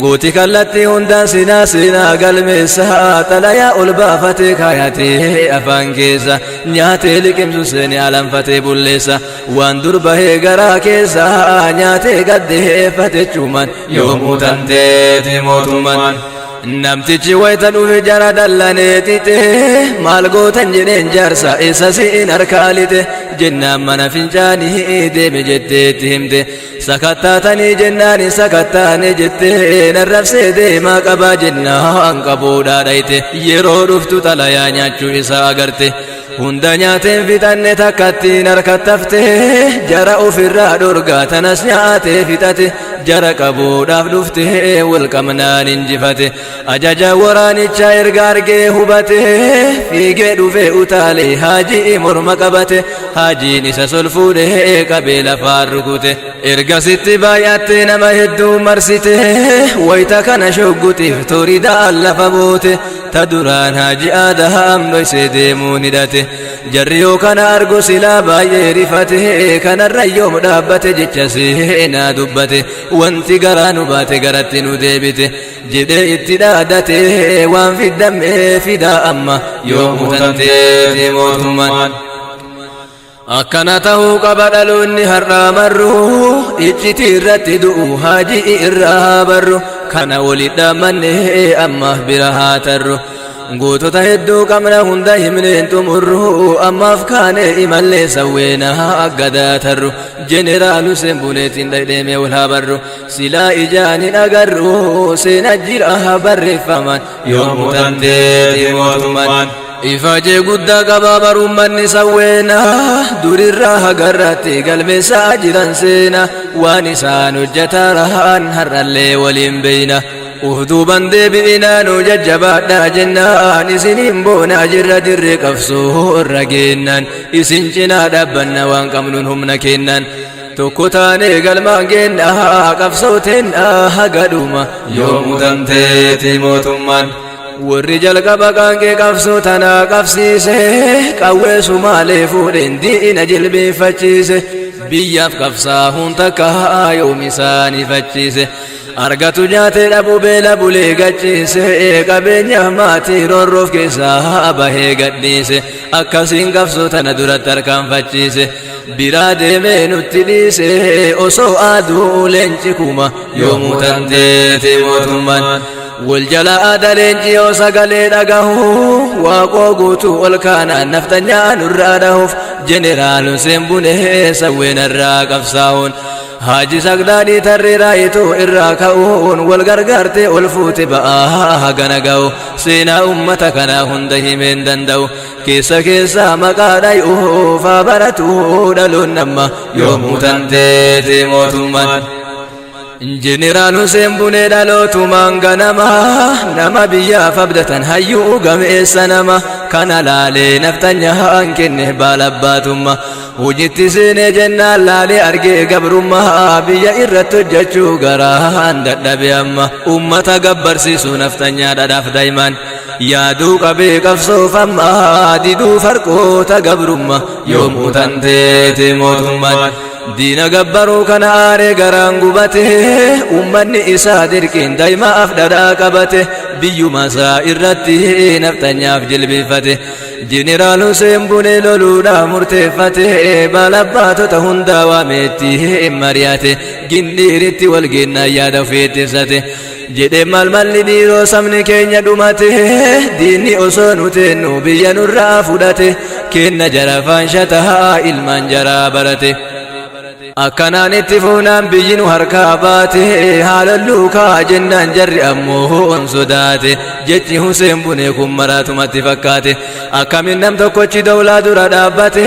guuti kallattii hundaan sinaa galmeessa xalayaa ol baafatee kaayatee afaan keessa nyaatee liqimsu seene alanfatee bulleessa waan dur bahee garaa keessa nyaatee gaddeeffate cuman yoomuu tanteeti mootummaan namtichi wayita dhufe jara dallanee xixe maal gootan jedheen jaarsa isa siin harkaa lite jennaan mana fincaanii deeme jetteetti himte sakattaatanii jennaani sakattaane jettee narrabsee deemaa qabaa jennaan qabuudhaa dhayte yeroo dhuftu xalayaa nyaachuu isaa agarte hunda nyaateen fixanne takkattiin harkattafte jara ofirraa dhorgaa tanas nyaatee fixate jara qabuudhaaf dhufte walqabnaan injifate ajaja waraanichaa erga argee hubate fiigee dhufe utaalee haajii morma qabate haajiin isa sol fuudhee qabee lafaan rukute ergasitti baay'attee nama hedduu marsite wayita kana shoggutiif toridaan lafa boote ta duraan Haaji Aadam dhoysee deemuun hidhate jarri yoo kana argu silaa baay'ee rifate kanarra yoom dhaabbate jecha seenaa dubbate wanti garaa nu baate garatti nu deebite jedhee itti dhaadate waan fiddamee fidaa amma yoomuu tanteeti mootummaan akkana tahuu qaba dhaloonni har'aa marru icciti irratti du'u haajii irraa barru kana walitti dhaammanne ammaaf bira haa tarru gootota hedduu qabna hunda himneen xumurru ammaaf kaane imallee sawweena aggadaa tarru Jeneraal Hussein Buneetiin dhadheemee wal haa barru silaa ijaan hin agarru seena jira barreeffaman yoomuu tanteeti mootummaan ifaajee guddaa qabaa barummanni sawweena durirraa hagarratti galmeessaa jiran seena waan isaan hojjetaa rahaan har'allee waliin beeyna uhduuban deebi'inaa nu jajjabaadhaa jennaan isiniin boonaa jirra dirree qabsoo irra geennaan isin cinaa dhaabbanna waan qabnuun humna kennan tokko taanee galmaan geennaa qabsootennaa hagadhuma yoomuu tanteeti mootummaan warri jalqaba qaanqee qabsoo tanaa qabsiise qawwee sumaalee fuudheen diina jilbeeffachiise biyyaaf qabsaahuun takka yoom isaaniifachiise argatu nyaatee dhabuu beela bulee gachiise qabeenya maatii roorroof keessaa bahee gadhiise akkasiin qabsoo tana duratti harkaanfachiise biraa deemee nutti dhiise osoo aduu leenci kuma yoomuu tanteeti mootummaan wal jala aada leenci yoo sagalee dhagahu waaqoo guutuu ol kaanaan naftanyaa nurraa dhahuuf jeneraal Hussein Bunee sawween irraa qabsaa'uun Haji Sagdaadii tarree raayituu irraa ka'uun wal gargaartee ol fuute ba'aa hagana ga'u seenaa ummata kanaa hunda himeen danda'u keessa maqaa dhayuuf haa baratuu dhaloon nama yoomuu tanteeti mootummaan jeneraal Hussein Bunee dhalootumaan ganama nama biyyaaf abdatan hayyuu gameessa nama kana laalee naftanyaa kenne baalabbaatummaa hojiitti seenee jennaan laalee argee gabrummaa biyya irratti hojjechuu garaan dadhabe amma ummata gabbarsiisuu naftanyaa dhadhaaf daa'imaan yaaduu qabee qabsoofammaa diduu farqoota gabrummaa yoomuu tanteeti mootummaan diina gabbaruu kana aaree garaan gubate ummanni isaa dirqiin daa'imaaf dhadhaa qabate biyyuma isaa irratti naftanyaaf jilbeeffate jeneraal Hussein Bunee loluudhaa murteeffate balabbaatota hundaa waameetti mari'ate gindhiiritti walgeennaa yaada ofeettisate jedhee malmalli dhiiroo sabni keenya dhumate diinni osoo nuteennu biyya nurraa fudhate kenna jara faanshataa ilmaan jaraa barate akkanaan itti fuunaan biyyi nu harkaa baate haalalluu kaa jennaan jarri ammoo on sodaate jechi Hussein Bunee kun maraatumatti fakkaate akkamin nam tokkochi dawlaa dura dhaabbate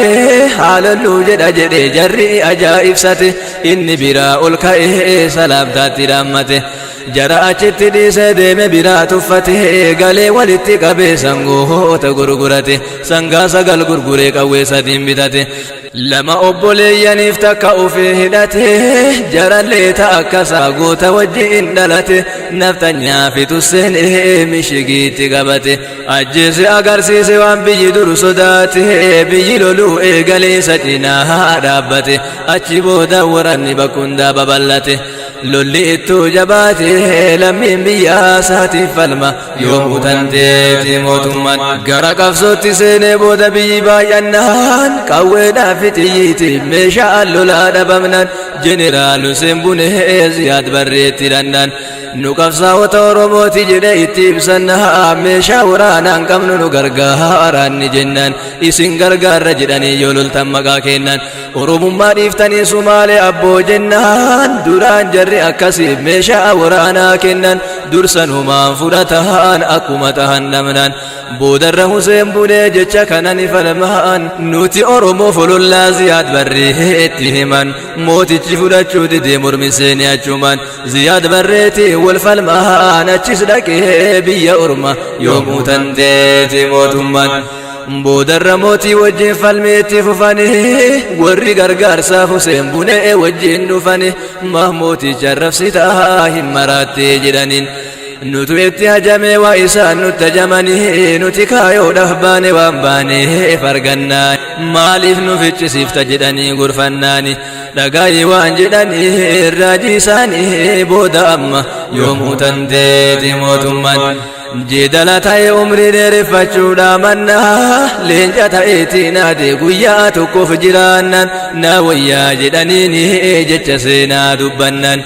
haalalluu jedha jedhe jarri ajaa'ibsate inni biraa ol ka'ee salaamtaatti dhaammate jara achitti dhiisee deeme biraa tuffate galee walitti qabee sangoota gurgurate sangaa sagal gurguree qawwee sadiin bitate lama obboleeyyaniif takka ufee hidhate jarallee ta'akkasaa goota wajjiin dhalate naftanyaa fitusseen mishigiitti qabate ajjeese agarsiise waan biyyi dur sodaate biyyi loluu eegalee cinaa dhaabbate achi booda waranni bakkundaa babal'ate lolli ittuu jabaate lammiin biyyaa isaatiif falma yoomuu tanteeti mootummaan gara qabsootti seenee booda biyyi baay'annaan qawweedhaa fi xiyyiitiif meeshaan lolaa dhabamnaan jeneraal Hussein Bunee Ziyaad barreetti dandaan nu qabsaa'ota Oromooti jedhe itti ibsannaa meeshaa waraanaan qabnu nu gargaaraan ni jennaan isin gargaarra jedhanii yoo loltan maqaa kennan oromummaa dhiiftanii Sumaalee abboo jennaan duraan jarri akkasiif meeshaa waraanaa kennan dursanumaan fudhataan akkuma tahan dhabnaan boodarra Hussein Bunee jecha kana ni falmaan nuti Oromoo folollaa Ziyaad barreetti himan mootichi fudhachuu didee mormi seenee achumaan Ziyaad barreetti wal falmaan achis dhaqee biyya orma yoomuu tanteeti mootummaan boodarra mootii wajjin falmeetti fufane warri gargaarsaaf Hussein Bunee wajjin dhufane mooticha arrabsitaa hin maraattee jedhaniin nutu itti hajamee waa isaan nutti hajamanii nuti kaayoodhaaf baane waan baaneef argannaa maaliif nu ficcisiifta jedhanii gurfannaani dhagaayii waan jedhanii raajii isaanii booda amma yoomuu tanteeti mootummaan jeedala ta'e umrii dheereffachuudha mannaa leenca ta'eetiin ade guyyaa tokkoof jiraannan na wayyaa jedhaniin jecha seenaa dubbannaan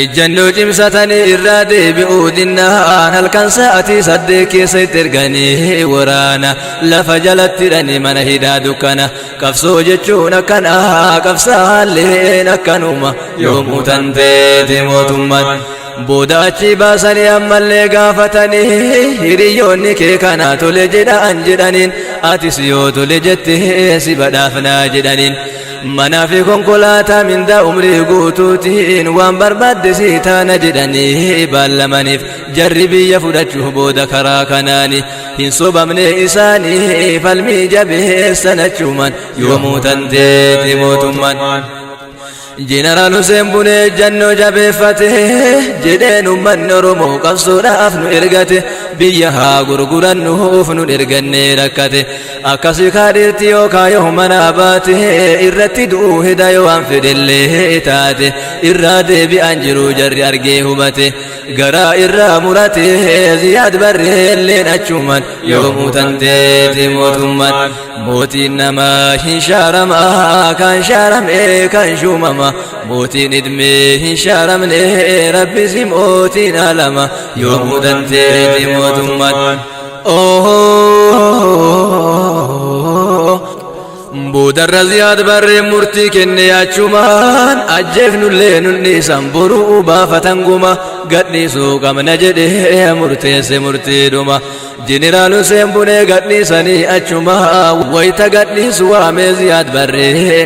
ejjannoo cimsatanii irraa deebi'uu dinnaan halkan sa'atii 8 keessatti erganii waraana lafa jalatti hidhanii mana hidhaa dukkana qabsoo jechuun akkana qabsaalleen akkanuma yoomuu tanteeti mootummaan بوداتي باسني أما اللي قافتني هريوني كي كانت لجدا أنجدانين آتسيوت لجته سبدافنا جدانين منافي كونكولاتا من دا عمري قوتوتين وان برباد سيتانا جداني بالمانيف جربي يفدتشه بودا كراكناني هنصوب من إساني فالمي جبه سنچومن يوموتن تيتي موتمان جنرال سيمبوني جنو جبفته جدين من رمو قصودا أفنو إرغته بيها غرغران نوفنو إرغني ركته أكاسي كاريرتي يوكا يومنا باته إرتي دو هدايو أنفد اللي تاته إراده بأنجرو جر أرغي هبته غرا إرا مرته زياد بره اللي نچومن يومو تنتيتي موتمان موتي نما هنشارما كان شارم كان شومما موتي ندمي هنشارم ربي سموتي نالما يومو تنتيتي موتمان بودر زياد بر مرتي كني أچومان أجفن اللي نني سنبرو بافتنگوما قدني سوقا من جده مرتي سمرتي دوما جنرال سيمبوني قدني سني أچوما ويتا قدني سوامي زياد بر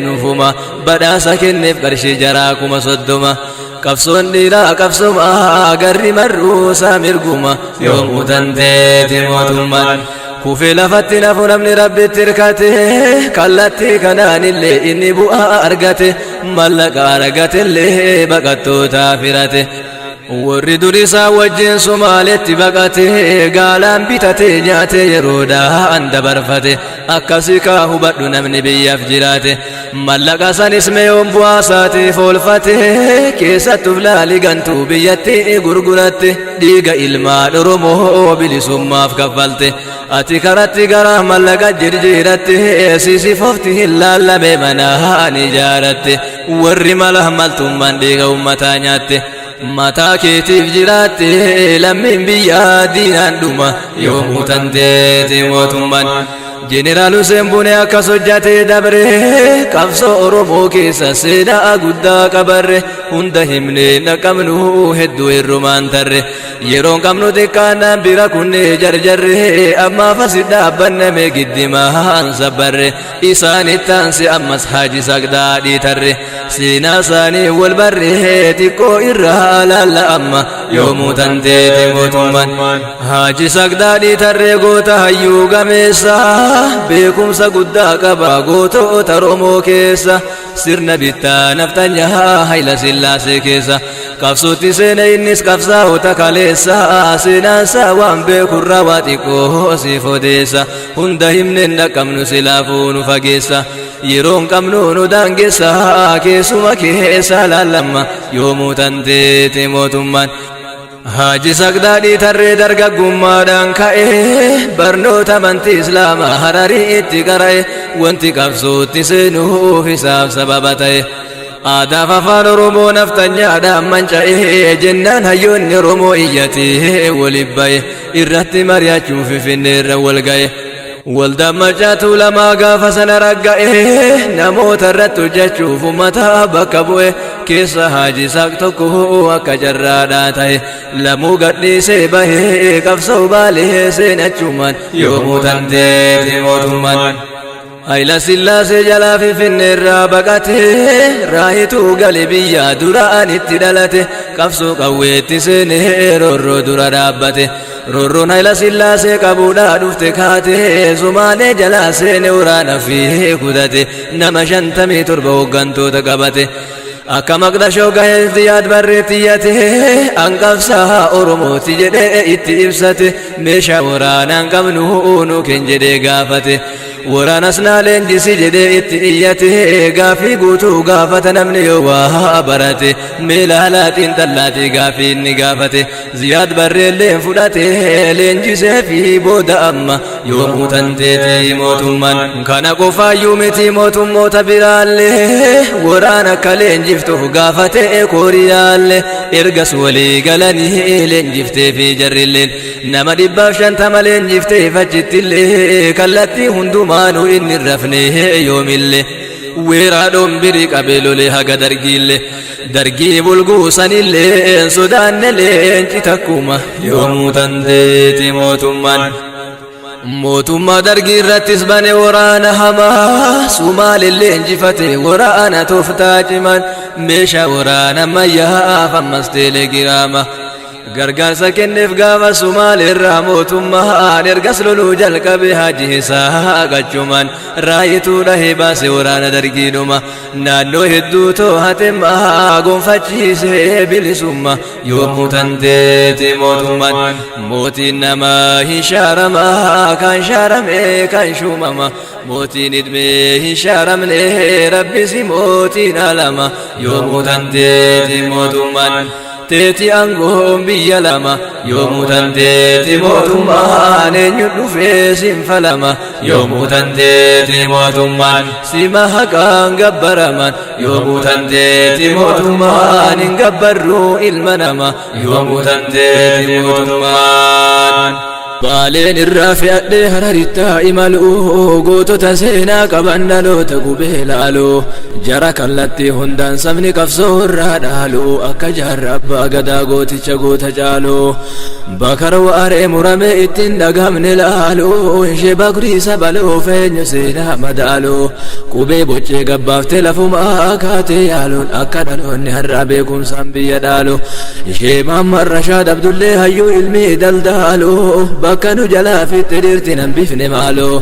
نفوما بدا سكني فرشي جراكما صدوما كفصون ديرا كفصوما قرر مروسا مرقوما يوم تنتيتي موتمان كوفي لفتي نفو من ربي تركته كالتي كنان اللي إني بؤا أرغته ملق أرغته اللي بقتو تافرته ورد رسا وجين سمالتي بقته قالان بيتته نياته يرودا عند برفته أكسيكا هبادو نمني بيفجراته ملق سن اسمي يوم بواساتي فولفته كيسا تفلالي غنتو بيتي غرغرته ديغا إلما درمو بلسما فكفلته أتي كرتي غرا ملق جرجيرته سيسي ففتي اللال بمنا نجارته ورّي مله ملتم من ديغا أمتانياته متا كيتيف جراتي لمن بيا دينان دوما يوم تنتيتي موتمان جنرال سيمبوني أكاسو جاتي دبره كفصو أورومو كيسا سيدا أغدا كبره هند همني نكمنو هدو الرومان تره يرون كمنو دكانا بيرا كوني جرجره أما فسدا بنمي قدما انسبره إساني تانسي أمس حاجي سقدا دي تره سينا ساني والبره تيكو إرها لالا أما يوم تنتيتي موتمان حاجي سقدا دي تره قوتا هيو غميسا beekumsa guddaa qaba gootota Oromoo keessa sirna bittaa naftanyaa Hayila Sillaasee keessa qabsootti seene innis qabsaa'ota kaleessa seenaansaa waan beekurraa waa xiqqoo siif odeessa hunda himneen dhaqqabnu silaafuu nu fageessa yeroon qabnu nu daangeessa keessuma keessa laallamma yoomuu tanteete mootummaan Haji Sagdaadhi tarree dargaggummaadhaan ka'e barnoota amantii Islaamaa Hararii itti qara'e wanti qabsootti seenuuf isaaf sababa ta'e aadaa afaan Oromoo naftanyaadhaan manca'e jennaan hayyoonni Oromoo iyyatee waliif ba'e irratti mari'achuuf Finfinneerra wal ga'e waldaan machaatu lamaa gaafa sana ragga'e namoota irratti hojjechuuf ummata bakka bu'e keessa Haji Saaq tokko akka jarraadhaa ta'e lamuu gadhiisee bahee qabsoo baalee seenachumaan yoomuu tanteeti mootummaan Hayila Sillaasee jalaa Finfinneerraa baqatee raayituu gale biyya duraan itti dhalate qabsoo qawweetti seenee roorroo dura dhaabbate roorroon Hayila Sillaasee qabuudhaa dhufte kaate Sumaalee jalaa seene waraana fi kudate nama 57 hooggantoota qabate akka Maqdashoo gahee Ziyaad barree tiyyate hanqabsaa Oromooti jedhee itti ibsate meeshaa waraanaan qabnu nu kenn jedhee gaafate waraanas naa leenjisi jedhee itti iyyate gaafii guutuu gaafata namni yoo waa barate meelaalaatiin xallaatii gaafii inni gaafate Ziyaad barreelleen fudhate leenjisee fi booda amma yoomuu tanteeti mootummaan kana qofaayyuu miti mootummoota biraallee waraana akka leenjiftuuf gaafate kooriyaallee ergas walii galanii leenjiftee fi jarrilleen nama 150 leenjiftee fachittillee kallattii hundumaa maanu inni rafne yoomille weeraadhoon birii qabeelolee haga dargiillee dargii bulguusanillee sodaannellee citakkuma yoomuu tanteeti mootummaa dargii irrattis bane waraana hamaa sumaalillee injifate waraana tooftaa cimaan meeshaa waraana ammayyaa ammas teelegiraama gargaarsa kenneef gaafa sumaalirraa mootummaan ergas loluu jalqabe hajji isaa qachumaan raayituudha heebaase waraana dargiidhuma naannoo hedduu too'atemmaa gonfachiisee bilisummaa yoomuu tanteeti mootummaan mootiin namaa hin shaaramaa kan shaarame kan shuumama mootiin idmee hin shaaramne rabbisi mootiin alama yoomuu tanteeti mootummaan teeti aangoon biyya lama yoomuu tanteeti mootummaan eenyu dhufee sinfalama yoomuu tanteeti mootummaan sima haqaan gabbaraman yoomuu tanteeti mootummaan hin gabbarruu ilma nama yoomuu tanteeti mootummaan baaleen irraa fe'adhee hararittaa imaluu gootota seenaa qaban dhaloota gubee laaluu jara kallattii hundaan sabni qabsoo irraa dhaaluu akka jaarra abbaa gadaa gooticha goota caaluu bakara waaree murame ittiin dhagamne laaluu ishee bagriisa baluu feenyu seenaa madaaluu qubee boccee gabbaaftee lafumaa kaatee yaaluun akka dhaloonni har'aa beekumsaan biyya dhaaluu ishee maamman rashaad abdullee hayyuu ilmii daldaaluu bakka nu jalaa fitte dirti nan bifne maaloo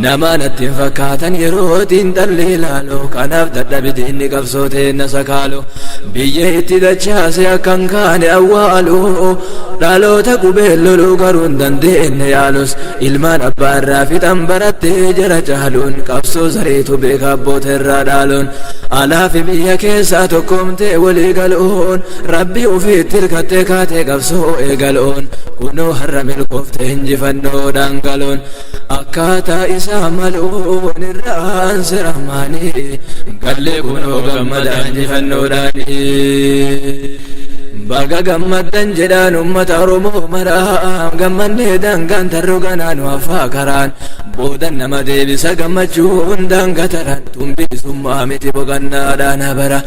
nama natti hin fakkaatan yerootiin dhalli ilaaloo kanaaf dadhabiti inni qabsooteen na sakaaloo biyya itti dachaase akkan kaane awwaaloo dhaloota qubeen loluu garuu hin dandeenye yaalus ilmaan abbaa irraa fixan barattee jara caaluun qabsoo zareetu beeka abboota irraa dhaaloon alaafi biyya keessaa tokkoomtee walii galoon rabbi ufiitti hirkattee kaatee qabsoo eegaloon kunoo har'a milkooftee injifannoodhaan galoon akkaataa isaa maluun irraan siramaanii gallee kunoo gammadaa injifannoodhaanii baga gammaddan jedhaan ummata oromoo maraa gammannee daangaan tarroo ganaan waafaa karaan boodan nama deebisa gammachuun daangataran tumbiisummaa miti boqannaadhaan bara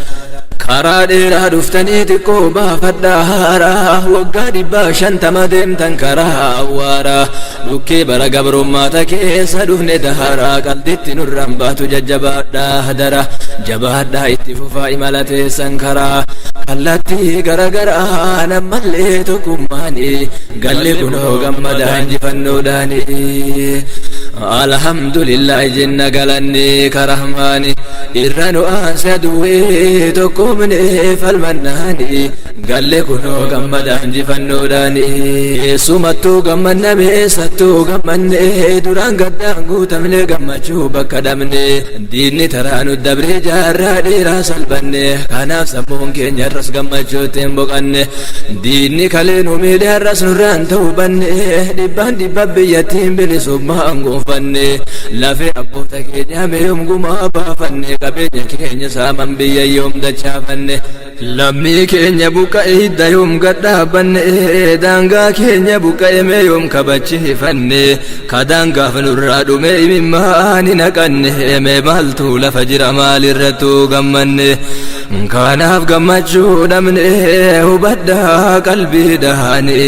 karaa dheeraa dhuftanii xiqqoo baafadhaa haaraa waggaa 50 deemtan karaa awwaaraa dhukkee bara gabrummaata keessa dhufne daharaa qalditti nurraan baatu jajjabaadhaa hadara jabaadhaa itti fufaa imala teessan karaa kallattii garagaraa nammallee tokkummaanii galli kunoo gammadaa injifannoodhaanii alhamdulillah jenna galanni karahmaani irra nu aansa duwwee tokkumne falmannaani galle kunoo gammadaa injifannoodhaani sumattuu gammanname sattuu gammanne duraan gaddaan guutamne gammachuu bakka dhabne diinni taraa nu dabree jaarraa dheeraa salphanne kanaaf sammuun keenya irras gammachuutti hin boqanne diinni kalee nu miidhe har'as nurraan ta'uu banne dhibbaan dhibba biyyattiin bilisummaan gonfanne lafee abboota keenya meeyum gumaa baafanne qabeenya keenya saaman biyya yoom dachaafanne lammii keenya buqqa'e hidda yoom gadhaabanne daangaa keenya buqqa'e meeyum kabachiifanne kadaangaaf nurraa dhume imimmaan hin haqanne mee maaltu lafa jira maalirrattuu gammanne kanaaf gammachuu dhabne hubadhaa qalbii dhaane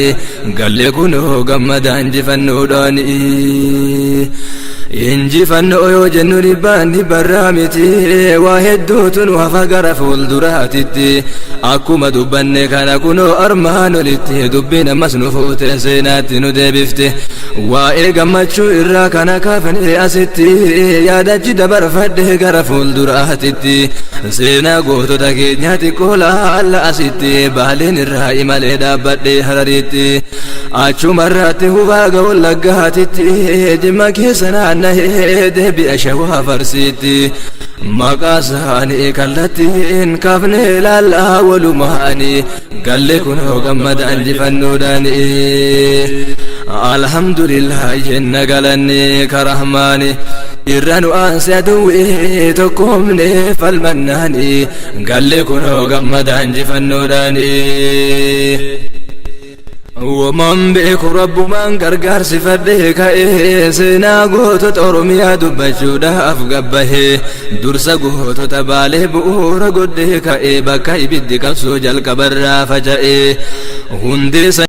galle kunoo gammadaa injifannoodhaani injifannoo yoo jennu dhibbaan dhibbarraa miti waa hedduutu nu hafa gara fuulduraatitti akkuma dubbanne kana kunoo armaan olitti dubbiin ammas nu fuute seenaatti nu deebifte waa'ee gammachuu irraa kana kaafne asitti yaadachi dabarfadhe gara fuulduraatitti seenaa gootota keenyaatti koolaalla asitti baaleen irraa imalee dhaabbadhe hararitti achumarratti hubaa ga'uun laggaatitti jimma keessa naanna'ee deebi'a shawaa farsiitti maqaa isaanii kallattiin kaafne ilaallaa walumaanii galle kunoo gammadaa injifannoodhaani alhamdulillah jenna galanni karahmaani irra nu aanse aduwwee tokkoomne falmannaani galle kunoo gammadaa injifannoodhaani ومن بيك رب من غرغر صفدك سنا غوت تورميا دبچودا افغبه درس غوت تباله بور غدك بكاي بدك سوجل كبر فجئ هندي